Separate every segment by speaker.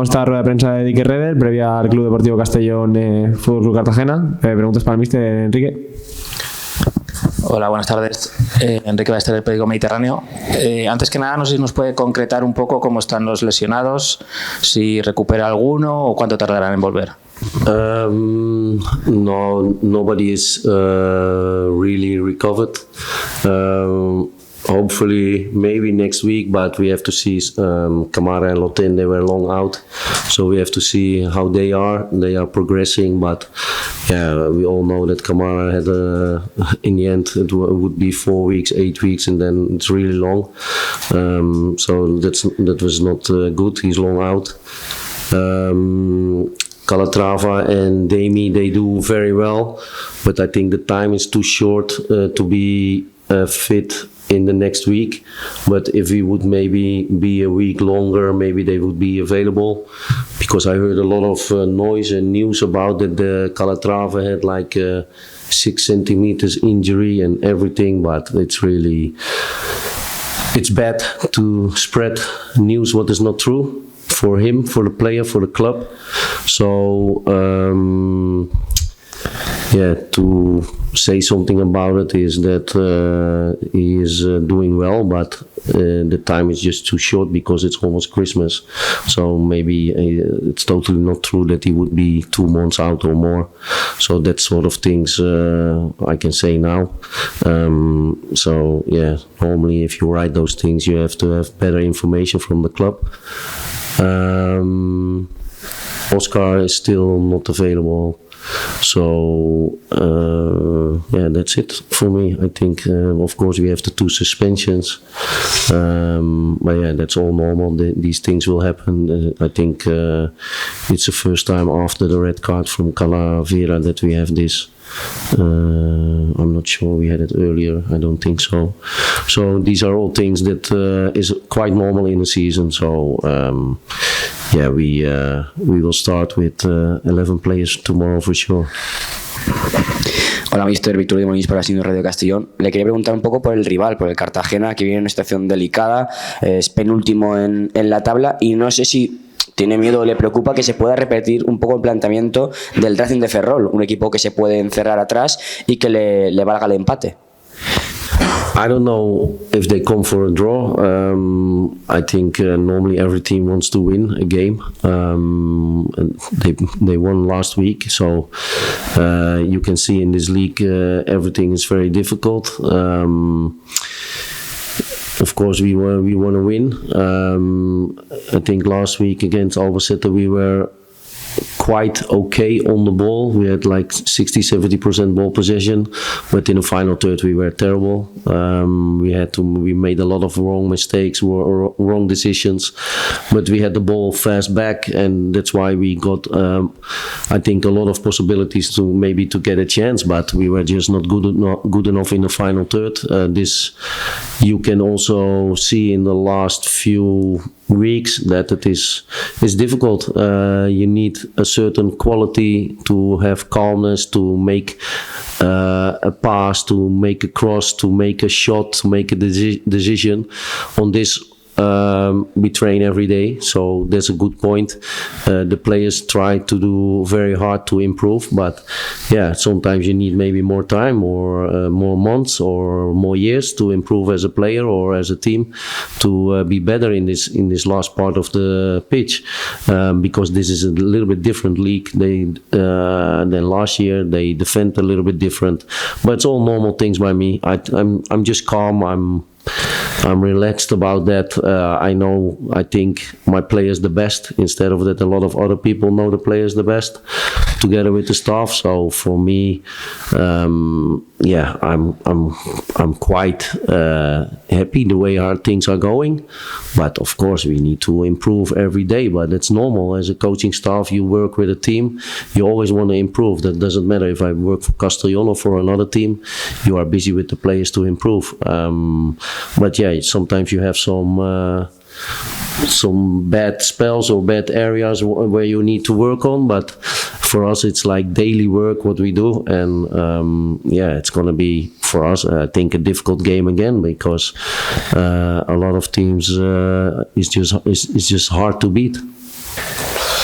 Speaker 1: esta rueda de prensa de Schreuder, previa al Club Deportivo Castellón Fútbol Club Cartagena. Preguntas para el míster Enrique.
Speaker 2: Hola, buenas tardes. Enrique Ballester del periódico Mediterráneo. Antes que nada, no sé si nos puede concretar un poco cómo están los lesionados, si recupera alguno o cuánto tardarán en volver.
Speaker 3: No, nobody is really recovered. Hopefully, maybe next week, but we have to see. Kamara and Lotin, they were long out, so we have to see how they are. They are progressing, but yeah, we all know that Kamara had in the end it would be 4 weeks, 8 weeks, and then it's really long. So that was not good. He's long out. Calatrava and Demi, they do very well, but I think the time is too short to be fit in the next week. But if we would maybe be a week longer, maybe they would be available, because I heard a lot of noise and news about that the Calatrava had like 6 centimeters injury and everything, but it's bad to spread news what is not true for him, for the player, for the club. So to say something about it is that he is doing well, but the time is just too short because it's almost Christmas. So maybe it's totally not true that he would be 2 months out or more. So that sort of things I can say now. So yeah, normally if you write those things, you have to have better information from the club. Oscar is still not available. So that's it for me. I think of course we have the 2 suspensions, but yeah, that's all normal. These things will happen. I think it's the first time after the red card from Calavera that we have this. I'm not sure we had it earlier. I don't think so. So these are all things that is quite normal in the season. So we will start with 11 players tomorrow for sure.
Speaker 4: Hola, mister Víctor de Molins para CD Radio Castellón. Le quería preguntar un poco por el rival, por el Cartagena, que viene en una situación delicada, es penúltimo en la tabla, y no sé si tiene miedo o le preocupa que se pueda repetir un poco el planteamiento del Racing de Ferrol, un equipo que se puede encerrar atrás y que le valga el empate.
Speaker 3: I don't know if they come for a draw. I think normally every team wants to win a game. They won last week, so you can see in this league everything is very difficult. Of course, we want to win. I think last week against Albacete we were quite okay on the ball. We had like 60-70% ball possession, but in the final third we were terrible. We made a lot of wrong mistakes, wrong decisions, but we had the ball fast back, and that's why we got I think a lot of possibilities to get a chance, but we were just not good enough in the final third. This you can also see in the last few weeks that it is difficult. You need a certain quality to have calmness, to make a pass, to make a cross, to make a shot, to make a decision. On this we train every day, so that's a good point. The players try to do very hard to improve, but yeah, sometimes you need maybe more time or more months or more years to improve as a player or as a team to be better in this last part of the pitch, because this is a little bit different league than last year. They defend a little bit different, but it's all normal things by me. I'm just calm. I'm relaxed about that. I think my players the best, instead of that a lot of other people know the players the best together with the staff. So for me, I'm quite happy the way our things are going. But of course we need to improve every day, but it's normal. As a coaching staff, you work with a team, you always want to improve. That doesn't matter if I work for Castellón or for another team, you are busy with the players to improve. But yeah, sometimes you have some bad spells or bad areas where you need to work on, but for us it's like daily work what we do, and it's gonna be for us I think a difficult game again, because a lot of teams is just hard to beat.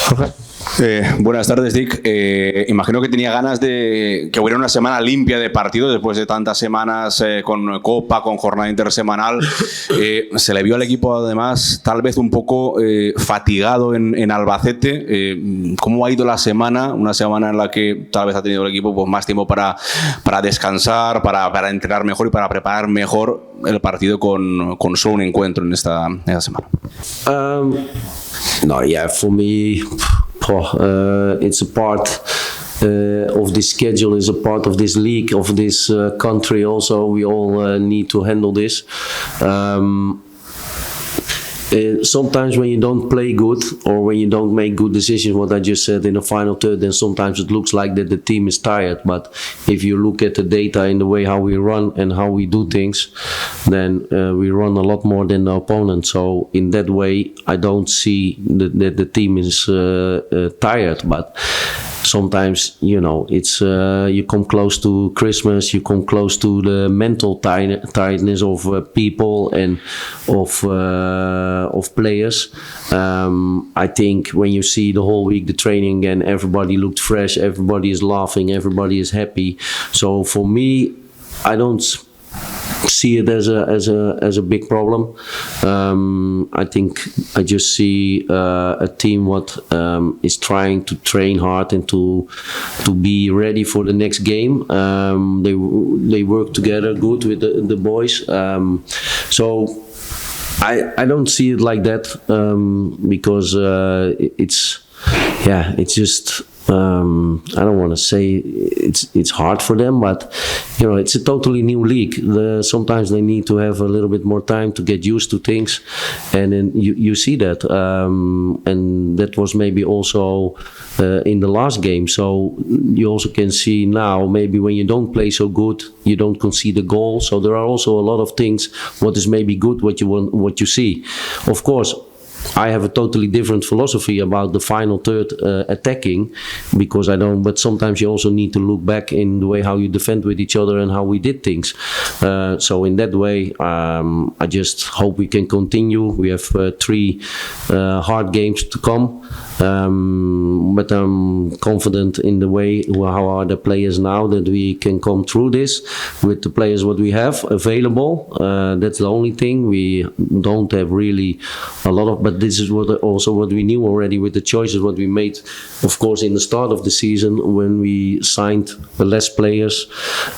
Speaker 1: Jorge.
Speaker 5: Buenas tardes, Dick. Imagino que tenía ganas de que hubiera una semana limpia de partidos después de tantas semanas con Copa, con jornada intersemanal. Se le vio al equipo, además, tal vez un poco fatigado en Albacete. ¿Cómo ha ido la semana? Una semana en la que tal vez ha tenido el equipo pues, más tiempo para descansar, para entrenar mejor y para preparar mejor el partido con solo un encuentro en esta semana.
Speaker 3: No, yeah, for me, it's a part of this schedule, is a part of this league, of this country also. We all need to handle this. Sometimes when you don't play good or when you don't make good decisions, what I just said in the final third, then sometimes it looks like that the team is tired. But if you look at the data and the way how we run and how we do things, then we run a lot more than the opponent. So in that way, I don't see that the team is tired. But sometimes, you know, it's you come close to Christmas, you come close to the mental tiredness of people and of players. I think when you see the whole week the training and everybody looked fresh, everybody is laughing, everybody is happy. So for me, I don't see it as a big problem. I think I just see a team what is trying to train hard and to be ready for the next game. They work together good with the boys. So I don't see it like that because it's just. I don't want to say it's hard for them, but you know, it's a totally new league. Sometimes they need to have a little bit more time to get used to things, and then you see that, and that was maybe also in the last game. So you also can see now maybe when you don't play so good, you don't concede a goal. So there are also a lot of things what is maybe good what you see. Of course, I have a totally different philosophy about the final third attacking, because I don't, but sometimes you also need to look back in the way how you defend with each other and how we did things. So in that way, I just hope we can continue. We have 3 hard games to come. But I'm confident in the way how are the players now that we can come through this with the players what we have available. That's the only thing. We don't have really a lot of, but this is what we knew already with the choices what we made, of course, in the start of the season when we signed less players,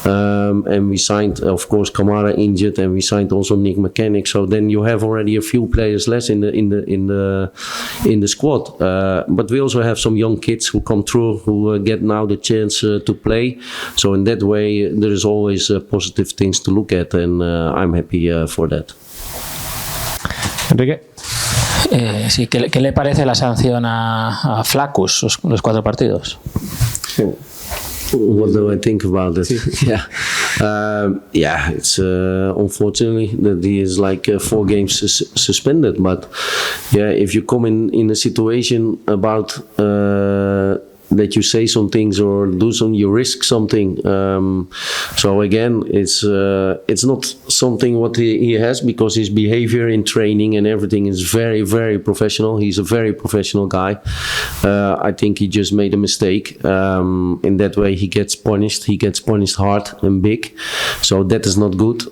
Speaker 3: and we signed, of course, Kamara injured, and we signed also Nick Mechanic. So then you have already a few players less in the squad. But we also have some young kids who come through who get now the chance to play. So in that way, there is always positive things to look at, and I'm happy for that.
Speaker 1: Enrique.
Speaker 2: Sí, ¿qué le parece la sanción a Flaccus, los 4 partidos?
Speaker 3: What do I think about it? Yeah, it's unfortunately that he is like 4 games suspended. But yeah, if you come in a situation about that you say some things or do some, you risk something. So again, it's not something what he has, because his behavior in training and everything is very, very professional. He's a very professional guy. I think he just made a mistake. In that way, he gets punished. He gets punished hard and big. So that is not good.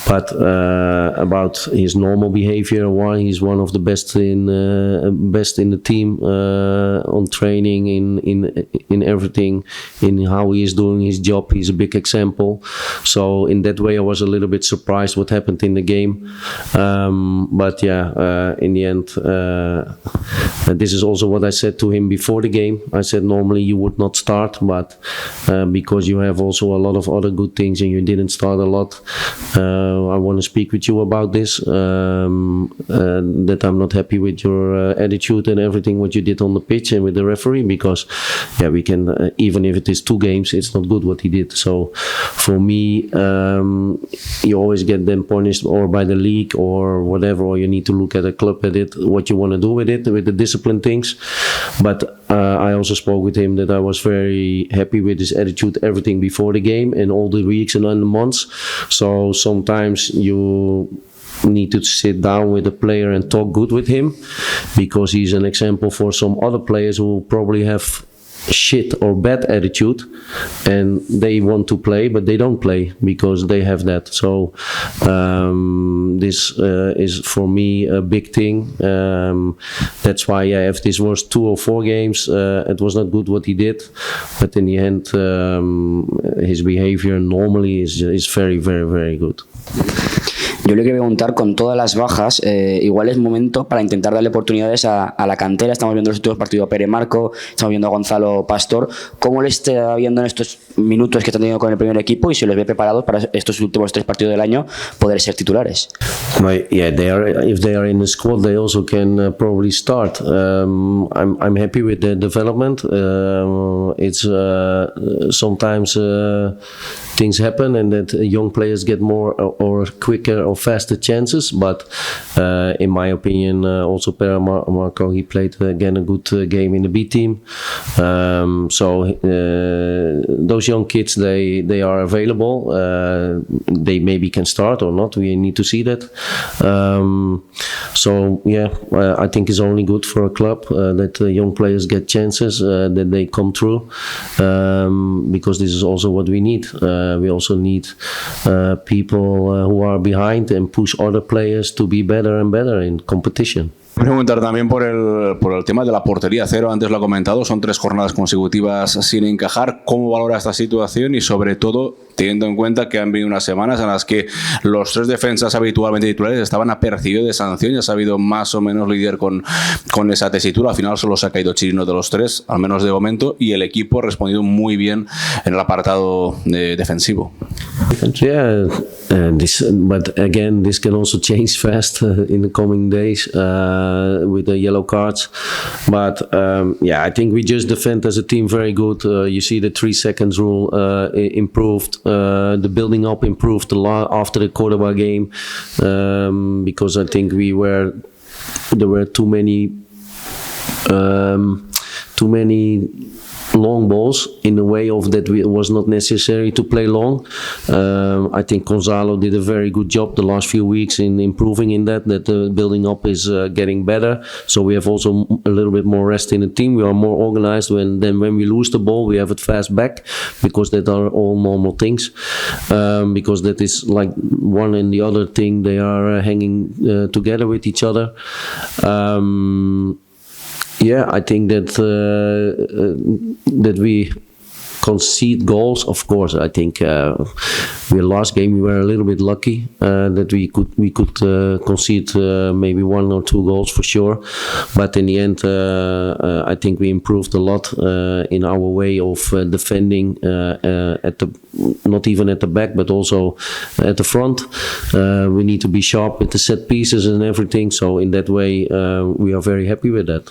Speaker 3: But about his normal behavior, why he's one of the best in the team on training, in everything, in how he is doing his job. He's a big example. So in that way, I was a little bit surprised what happened in the game. But yeah, in the end, this is also what I said to him before the game. I said normally you would not start, but because you have also a lot of other good things and you didn't start a lot, I want to speak with you about this, that I'm not happy with your attitude and everything what you did on the pitch and with the referee, because yeah, we can, even if it is 2 games, it's not good what he did. So for me, you always get them punished or by the league or whatever, or you need to look at a club at it, what you want to do with it, with the discipline things. But I also spoke with him that I was very happy with his attitude, everything before the game and all the weeks and the months. So sometimes you need to sit down with the player and talk good with him, because he's an example for some other players who probably have shit or bad attitude and they want to play but they don't play because they have that. So this is for me a big thing. That's why if this was 2 or 4 games, it was not good what he did, but in the end his behavior normally is very, very, very good.
Speaker 4: Yo le quiero preguntar, con todas las bajas, igual es momento para intentar darle oportunidades a la cantera. Estamos viendo los últimos partidos a Pere Marco, estamos viendo a Gonzalo Pastor. ¿Cómo le está viendo en estos minutos que está teniendo con el primer equipo y si los ve preparados para estos últimos 3 partidos del año poder ser titulares?
Speaker 3: Yeah, if they are in the squad, they also can probably start. I'm happy with the development. It's sometimes things happen and that young players get more or quicker or faster chances, but in my opinion also Pere Marco, he played again a good game in the B team. So those young kids, they are available. They maybe can start or not, we need to see that. So yeah, I think it's only good for a club that young players get chances, that they come through, because this is also what we need. We also need people who are behind and push other players to be better and better in competition.
Speaker 5: Preguntar también por el tema de la portería cero, antes lo ha comentado, son 3 jornadas consecutivas sin encajar. ¿Cómo valora esta situación y sobre todo teniendo en cuenta que han venido unas semanas en las que los 3 defensas habitualmente titulares estaban apercibidos de sanción y ha sabido más o menos lidiar con esa tesitura? Al final solo se ha caído Chirino de los 3, al menos de momento, y el equipo ha respondido muy bien en el apartado defensivo.
Speaker 3: Yeah, but again, this can also change fast in the coming days with the yellow cards. But yeah, I think we just defend as a team very good. You see the 3 seconds rule improved. The building up improved a lot after the Cordoba game, because I think there were too many long balls in the way of that it was not necessary to play long. I think Gonzalo did a very good job the last few weeks in improving in that the building up is getting better. So we have also a little bit more rest in the team. We are more organized then when we lose the ball, we have it fast back, because that are all normal things. Because that is like one and the other thing, they are hanging together with each other. Yeah, I think that we concede goals. Of course, I think the last game we were a little bit lucky that we could concede maybe 1 or 2 goals for sure. But in the end, I think we improved a lot in our way of defending not even at the back, but also at the front. We need to be sharp with the set pieces and everything. So in that way, we are very happy with that.